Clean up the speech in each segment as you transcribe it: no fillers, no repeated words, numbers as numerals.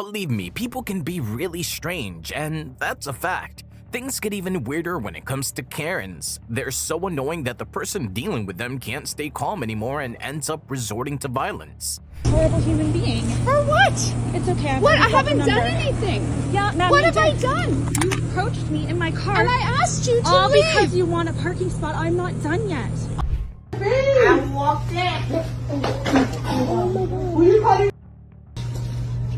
Believe me, people can be really strange, and that's a fact. Things get even weirder when it comes to Karens. They're so annoying that the person dealing with them can't stay calm anymore and ends up resorting to violence. Horrible human being. For what? It's okay. What? I haven't done anything. Yeah, ma'am. What have I done? You approached me in my car. And I asked you to all leave. because you want a parking spot. I'm not done yet. I walked in.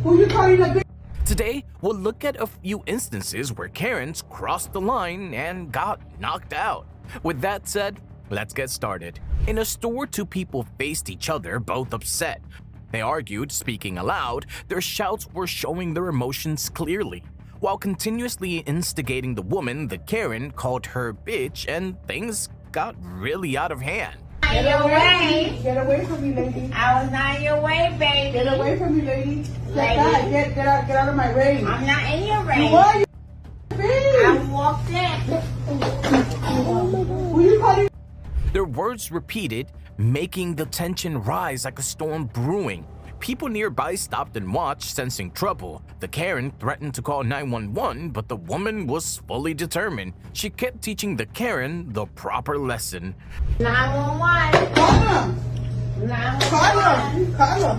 Who you calling a bitch? Today, we'll look at a few instances where Karens crossed the line and got knocked out. With that said, let's get started. In a store, two people faced each other, both upset. They argued, speaking aloud. Their shouts were showing their emotions clearly. While continuously instigating the woman, the Karen called her bitch and things got really out of hand. Get away. Get away from me, lady. I was not in your way, baby. Get away from me, lady. Get back. Get out of my range. I'm not in your range. You are, you bitch. I walked in. Who you calling? Their words repeated, making the tension rise like a storm brewing. People nearby stopped and watched, sensing trouble. The Karen threatened to call 911, but the woman was fully determined. She kept teaching the Karen the proper lesson. 911. Call him. 911. Call him.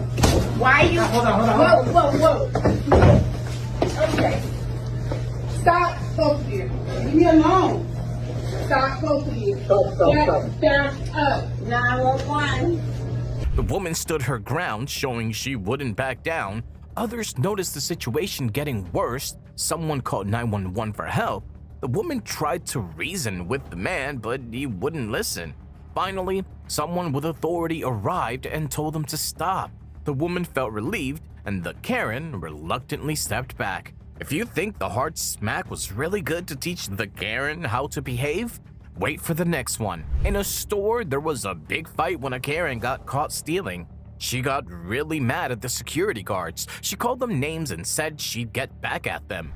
Why you? Hold on. Whoa. Okay. Stop, both of you. Leave me alone. Stop, both of you. Stop. Back up. 911. The woman stood her ground, showing she wouldn't back down. Others noticed the situation getting worse. Someone called 911 for help. The woman tried to reason with the man, but he wouldn't listen. Finally, someone with authority arrived and told them to stop. The woman felt relieved, and the Karen reluctantly stepped back. If you think the hard smack was really good to teach the Karen how to behave, wait for the next one. In a store, there was a big fight when a Karen got caught stealing. She got really mad at the security guards. She called them names and said she'd get back at them.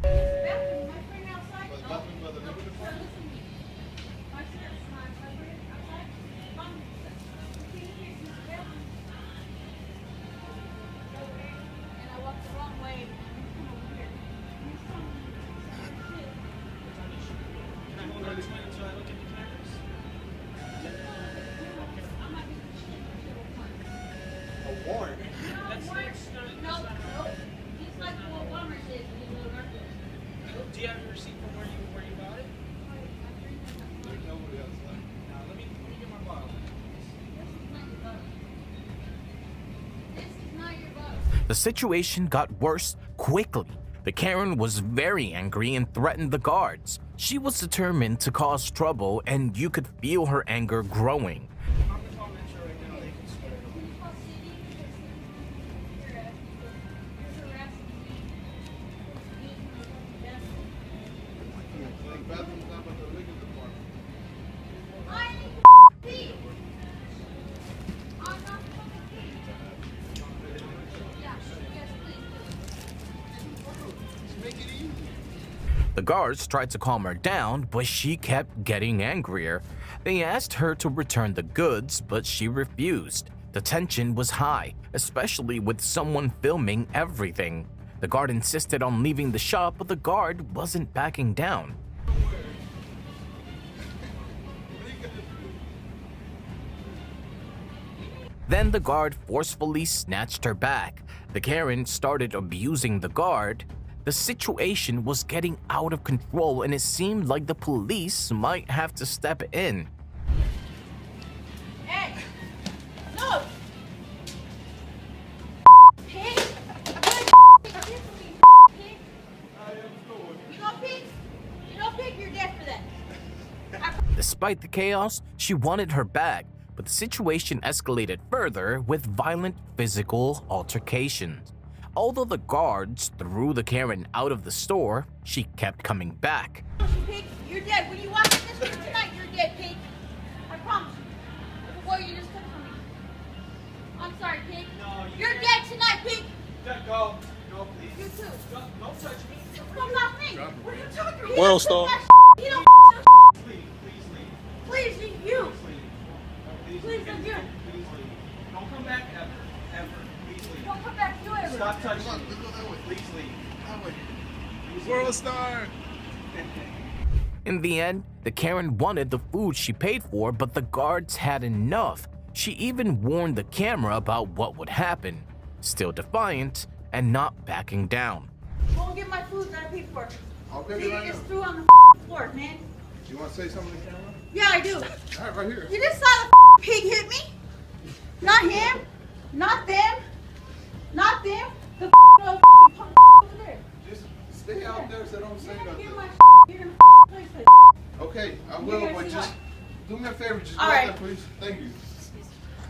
Do you have your receipt from where you bought it? There's nobody else left. Now let me get my bottle. This is not your bottle. The situation got worse quickly. The Karen was very angry and threatened the guards. She was determined to cause trouble, and you could feel her anger growing. I'm gonna call Metro right now. They can swear it over. The guards tried to calm her down, but she kept getting angrier. They asked her to return the goods, but she refused. The tension was high, especially with someone filming everything. The guard insisted on leaving the shop, but the guard wasn't backing down. Then the guard forcefully snatched her back. The Karen started abusing the guard. The situation was getting out of control, and it seemed like the police might have to step in. Hey! No! Pig! You don't pig, you're dead for that. Despite the chaos, she wanted her bag, but the situation escalated further with violent physical altercations. Although the guards threw the Karen out of the store, she kept coming back. Pig, you're dead. When you walk in this room tonight, you're dead, Pig. I promise you. Before you just took from me. I'm sorry, Pig. No, You're dead tonight, Pig. Go, please. You too. Don't touch me. Come off me. What are you talking about? Well, Star. You don't Please leave. Please, you. Please Please, don't do it. Please leave. Don't come back ever. Please leave. Don't come back to it. Stop touching me. Please leave. World star. In the end, the Karen wanted the food she paid for, but the guards had enough. She even warned the camera about what would happen, still defiant and not backing down. Go and get my food that I paid for. I'll get You it right just now. threw on the floor, man. You want to say something to the camera? Yeah, I do. All right, right here. You just saw the pig hit me? Not him. Not them. Not them. The little punk over there. Just stay out there so don't say You're gonna nothing. get my You're gonna place this. Okay, I will, You're gonna but see just what- do me a favor. Just All go out right. there, please. Thank you.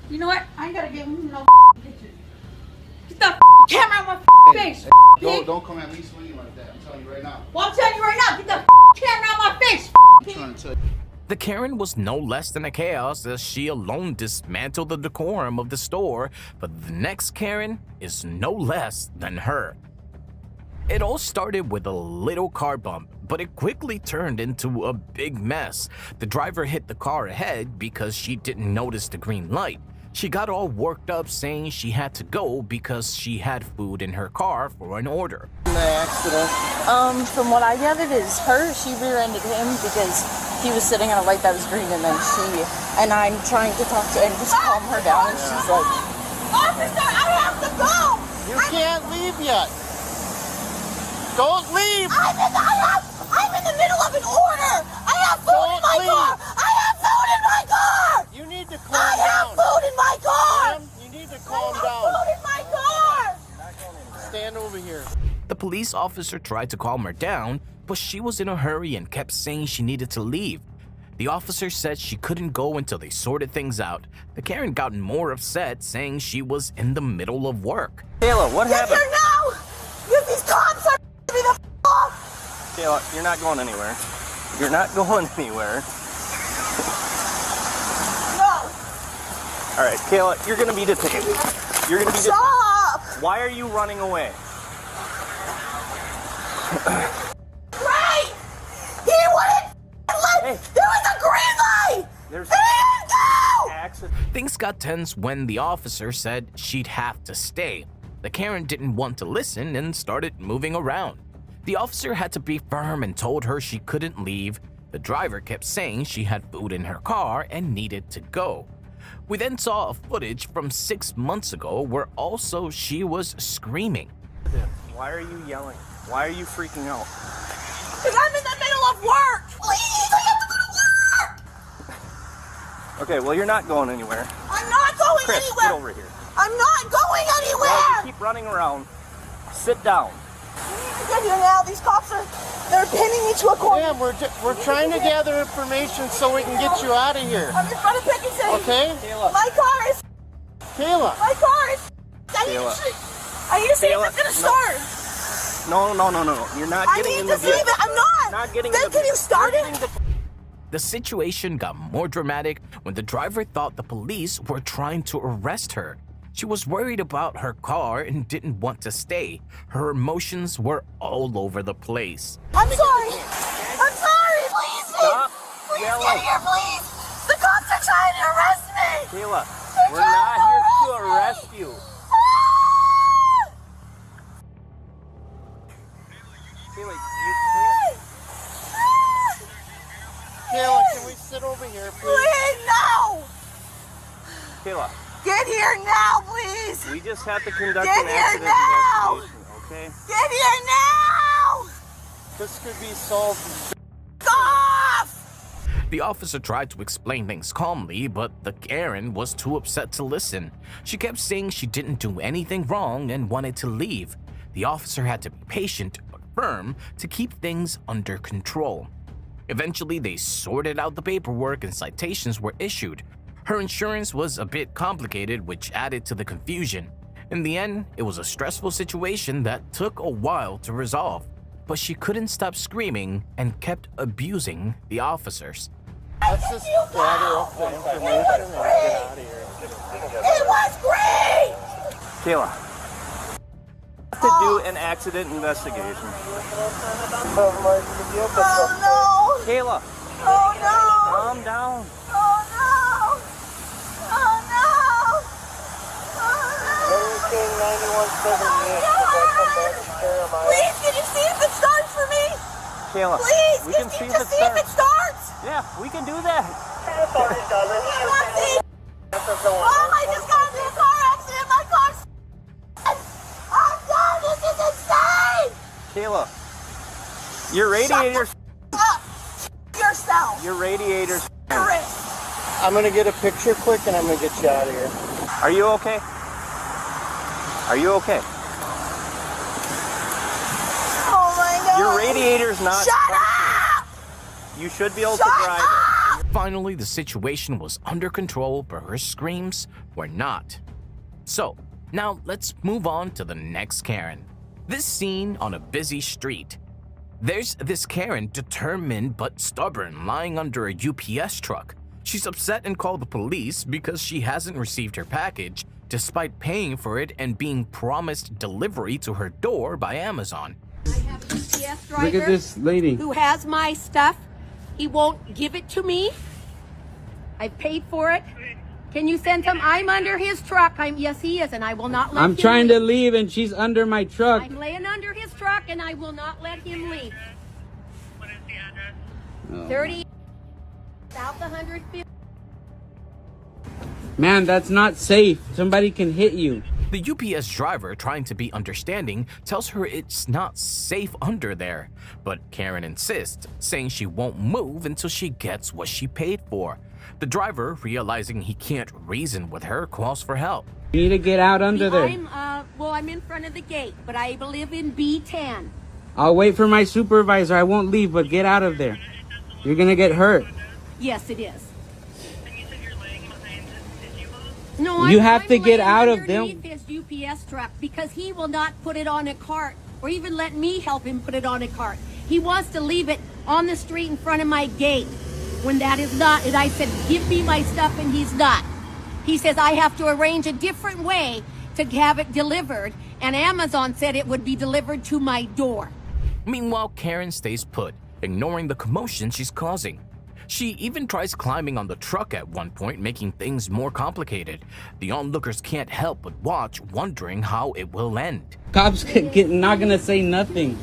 You know what? I ain't gotta give him no pictures. Get the camera out my face. Pig. Don't come at me swinging like that. I'm telling you right now. Well, I'm telling you right now. Get the camera out my face. I'm trying to tell you. The Karen was no less than a chaos as she alone dismantled the decorum of the store, but the next Karen is no less than her. It all started with a little car bump, but it quickly turned into a big mess. The driver hit the car ahead because she didn't notice the green light. She got all worked up saying she had to go because she had food in her car for an order. The accident. From what I gathered is she rear-ended him because he was sitting at a light that was green, and then and I'm trying to talk to her and just calm her down, and she's like, Officer, I have to go. "You can't leave yet. Don't leave." I'm in the middle of an order. I have food in Don't my leave. car. I have food in my car. You need to I calm have down. food in my car. Ma'am, you need to I calm have down. food in my car. Stand over here. The police officer tried to calm her down, but she was in a hurry and kept saying she needed to leave. The officer said she couldn't go until they sorted things out. The Karen got more upset, saying she was in the middle of work. Kayla, what Get here now. These cops are me the off. Kayla, you're not going anywhere. You're not going anywhere. No. All right, Kayla, you're gonna be detained. You're gonna be detained. Stop. Why are you running away? Right. He wouldn't let. Hey. There was a green light. There's He didn't go. accident. Things got tense when the officer said she'd have to stay. The Karen didn't want to listen and started moving around. The officer had to be firm and told her she couldn't leave. The driver kept saying she had food in her car and needed to go. We then saw a footage from 6 months ago where also she was screaming. Why are you yelling? Why are you freaking out? Because I'm in the middle of work. Please, I have to go to work. Okay, well, you're not going anywhere. I'm not going Chris, anywhere. get over here. I'm not going Well, anywhere. you keep running around. Sit down. Get here now. These cops they're pinning me to a corner. Ma'am, we're trying to gather information so we can get you out of here. I'm in front of Pick and City. Okay? Kayla. My car is. Kayla. My car is. I need to see if Kayla, it's gonna no. start. No. You're not I getting need in to the see if vehicle. it. I'm not. Not getting Then in the can you vehicle. start You're it? getting the- The situation got more dramatic when the driver thought the police were trying to arrest her. She was worried about her car and didn't want to stay. Her emotions were all over the place. I'm sorry. I'm sorry. Please, Stop please yelling. get here, please. The cops are trying to arrest me. Kayla, They're we're not trying here to me. arrest you. Ah! Kayla, you can't. Ah! Kayla, can we sit over here, please? Please, no. Kayla, Get here now, please. we just have to conduct Get an here accident now. investigation, okay? Get here now. This could be solved. Off. The officer tried to explain things calmly, but the Karen was too upset to listen. She kept saying she didn't do anything wrong and wanted to leave. The officer had to be patient but firm to keep things under control. Eventually, they sorted out the paperwork and citations were issued. Her insurance was a bit complicated, which added to the confusion. In the end, it was a stressful situation that took a while to resolve, but she couldn't stop screaming and kept abusing the officers. Let's just gather up the information and get out of here. It was great. Kayla, to do an accident investigation. Oh no. Kayla, Oh no. calm down. Oh no. Oh no. Oh no. Please, can you see if it starts for me? Kayla, Please, we can can see you if just it see if starts. it starts? Yeah, we can do that. Mom, I just got into a car accident. My car's I'm done. This is insane. Kayla, your radiator's Up yourself. your radiator's. I'm gonna get a picture quick and I'm gonna get you out of here. Are you okay? Are you okay? Oh my God. Your radiator's not. Shut up. You should be able to drive it. Finally, the situation was under control, but her screams were not. So, now let's move on to the next Karen. This scene on a busy street. There's this Karen, determined but stubborn, lying under a UPS truck. She's upset and called the police because she hasn't received her package, despite paying for it and being promised delivery to her door by Amazon. I have a UPS driver Look at this lady. who has my stuff. He won't give it to me. I paid for it. Can you send him? I'm under his truck. Yes, he is, and I will not let him I'm trying to leave. leave and she's under my truck. I'm laying under his truck, and I will not let him leave. What is the address? 30 South 150. Man, that's not safe. Somebody can hit you. The UPS driver, trying to be understanding, tells her it's not safe under there. But Karen insists, saying she won't move until she gets what she paid for. The driver, realizing he can't reason with her, calls for help. You need to get out under there. I'm in front of the gate, but I live in B10. I'll wait for my supervisor. I won't leave, but get out of there. You're gonna get hurt. Yes, it is. And you said you're laying behind the U-Haul? No, You I'm have to get laying out of underneath them. his UPS truck because he will not put it on a cart or even let me help him put it on a cart. He wants to leave it on the street in front of my gate when that is not. And I said, give me my stuff, and he's not. He says I have to arrange a different way to have it delivered, and Amazon said it would be delivered to my door. Meanwhile, Karen stays put, ignoring the commotion she's causing. She even tries climbing on the truck at one point, making things more complicated. The onlookers can't help but watch, wondering how it will end. Cops not gonna say nothing.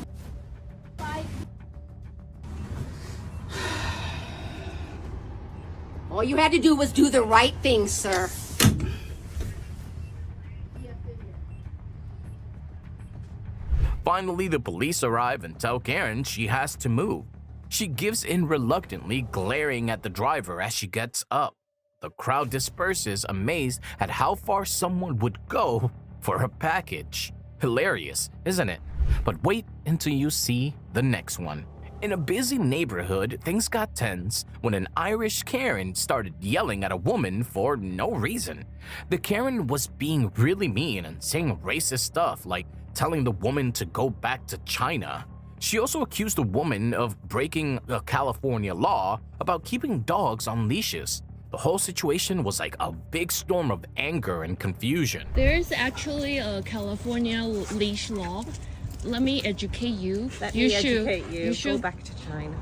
All you had to do was do the right thing, sir. Finally, the police arrive and tell Karen she has to move. She gives in reluctantly, glaring at the driver as she gets up. The crowd disperses, amazed at how far someone would go for a package. Hilarious, isn't it? But wait until you see the next one. In a busy neighborhood, things got tense when an Irish Karen started yelling at a woman for no reason. The Karen was being really mean and saying racist stuff like telling the woman to go back to China. She also accused the woman of breaking a California law about keeping dogs on leashes. The whole situation was like a big storm of anger and confusion. There's actually a California leash law. Let me educate you. You should go back to China.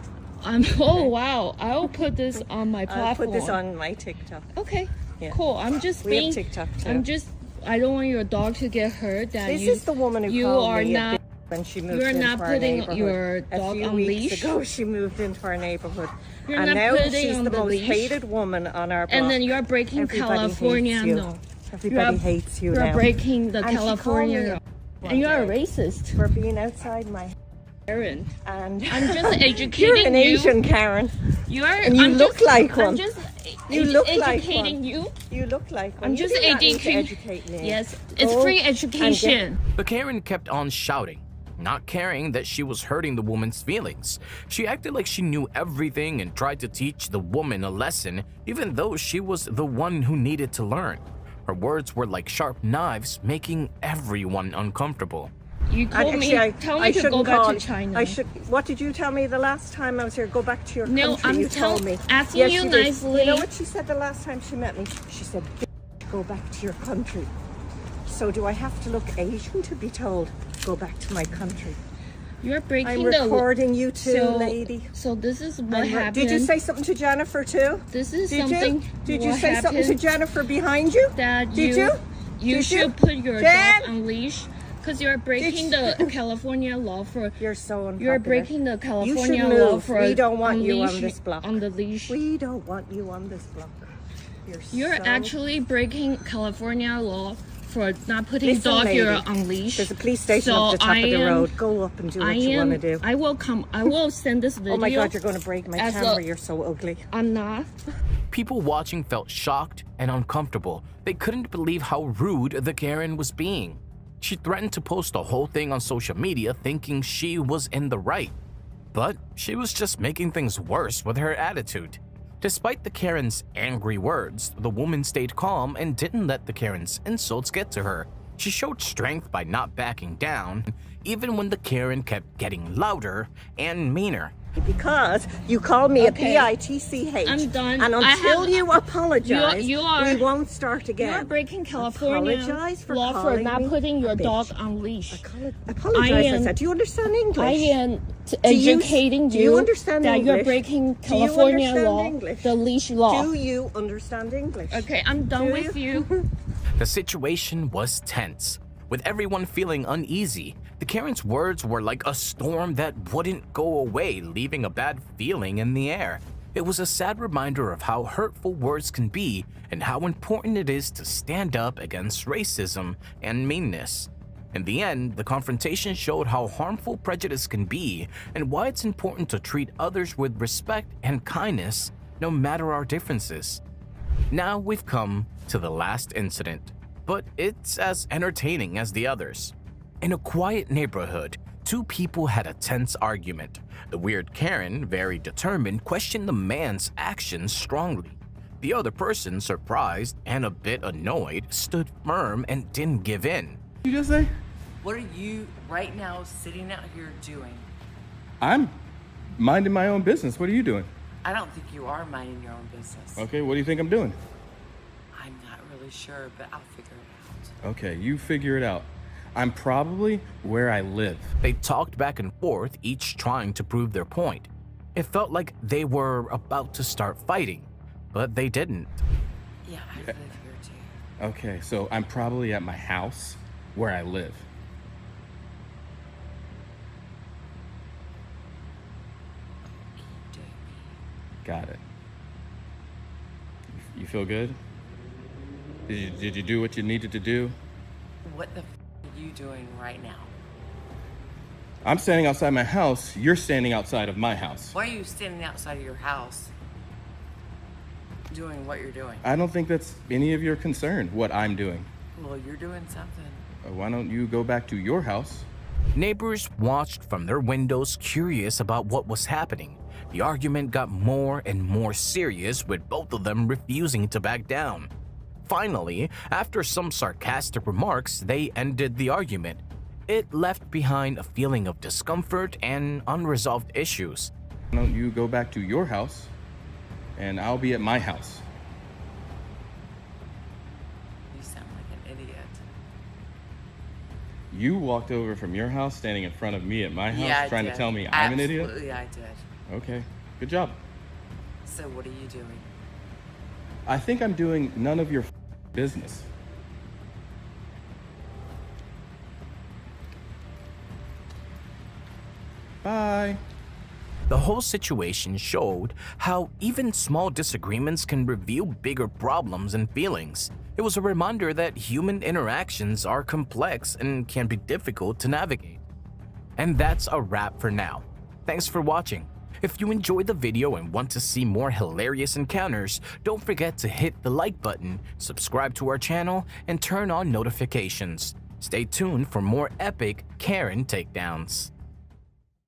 Oh wow! I'll put this on my platform. I'll put this on my TikTok. Okay, Yeah. cool. I'm just We have being. TikTok too. I don't want your dog to get hurt. That This you, is the woman who you called are me not. when she moved You're into not our putting neighborhood. your A dog few on weeks leash. ago, she moved into our neighborhood, You're and not now putting she's on the the most leash. hated woman on our block. And then you're breaking Everybody California. hates you. No, Everybody hates you You're now. breaking the And she called California. me law. one And you're a day racist, for being outside my Karen. and I'm just educating you're an you. Asian Karen. You're. And you I'm look just, like one. I'm just You look like educating one. you. You look like one. I'm You just do not need to educating. educate me. Yes, it's Go free and education. The Karen kept on shouting, not caring that she was hurting the woman's feelings. She acted like she knew everything and tried to teach the woman a lesson, even though she was the one who needed to learn. Her words were like sharp knives, making everyone uncomfortable. You told me. Tell me to go back to China. What did you tell me the last time I was here? Go back to your No, country. I'm you told me. asking Yes, you she did. nicely. You know what she said the last time she met me? She said, "Go back to your country." So do I have to look Asian to be told, "Go back to my country"? You're breaking I'm the. recording you too, lady. So this is what happened. Did you say something to Jennifer too? This is Did something. you? Did you what say something to happened Jennifer behind you? That Did you? You Did should put your Jen? dog on leash because you're breaking the California law for. You're so unpopular. You're breaking the You California should law move. for. We don't want you on unleash- this block. On the leash. We don't want you on this block. You're so... actually breaking California law for not putting Listen, dog lady, here on leash. There's a police station So up the top of the road. Go up and do what you want to do. I will come. I will send this video. Oh my God, you're going to break my as camera. a- You're so ugly. I'm not. People watching felt shocked and uncomfortable. They couldn't believe how rude the Karen was being. She threatened to post the whole thing on social media thinking she was in the right. But she was just making things worse with her attitude. Despite the Karen's angry words, the woman stayed calm and didn't let the Karen's insults get to her. She showed strength by not backing down, even when the Karen kept getting louder and meaner. Because you called me Okay. a PITCH. I'm done. And I until have- you apologize, You are- we won't start again. You're breaking California Apologize for law for calling not me putting your a bitch. dog on leash. Apologize, I said. Do you understand English? I am you- educating do you understand that you're English? breaking Do you California understand law, English? the leash law. Do you understand English? Okay, I'm done Do with you. The situation was tense, with everyone feeling uneasy. The Karen's words were like a storm that wouldn't go away, leaving a bad feeling in the air. It was a sad reminder of how hurtful words can be and how important it is to stand up against racism and meanness. In the end, the confrontation showed how harmful prejudice can be and why it's important to treat others with respect and kindness, no matter our differences. Now we've come to the last incident, but it's as entertaining as the others. In a quiet neighborhood, two people had a tense argument. The weird Karen, very determined, questioned the man's actions strongly. The other person, surprised and a bit annoyed, stood firm and didn't give in. You just say? What are you right now sitting out here doing? I'm minding my own business. What are you doing? I don't think you are minding your own business. Okay, what do you think I'm doing? I'm not really sure, but I'll figure it out. Okay, you figure it out. I'm probably where I live. They talked back and forth, each trying to prove their point. It felt like they were about to start fighting, but they didn't. Yeah, I live here too. Okay, so I'm probably at my house where I live. Got it. You feel good? Did you do what you needed to do? What the are you doing right now? I'm standing outside my house. You're standing outside of my house. Why are you standing outside of your house doing what you're doing? I don't think that's any of your concern, what I'm doing. Well, you're doing something. Why don't you go back to your house? Neighbors watched from their windows, curious about what was happening. The argument got more and more serious, with both of them refusing to back down. Finally, after some sarcastic remarks, they ended the argument. It left behind a feeling of discomfort and unresolved issues. Why don't you go back to your house, and I'll be at my house. You sound like an idiot. You walked over from your house, standing in front of me at my house, Yeah, I trying did. to tell me I'm an idiot? Absolutely, I did. Okay, good job. So what are you doing? I think I'm doing none of your business. Bye. The whole situation showed how even small disagreements can reveal bigger problems and feelings. It was a reminder that human interactions are complex and can be difficult to navigate. And that's a wrap for now. Thanks for watching. If you enjoyed the video and want to see more hilarious encounters, don't forget to hit the like button, subscribe to our channel, and turn on notifications. Stay tuned for more epic Karen takedowns.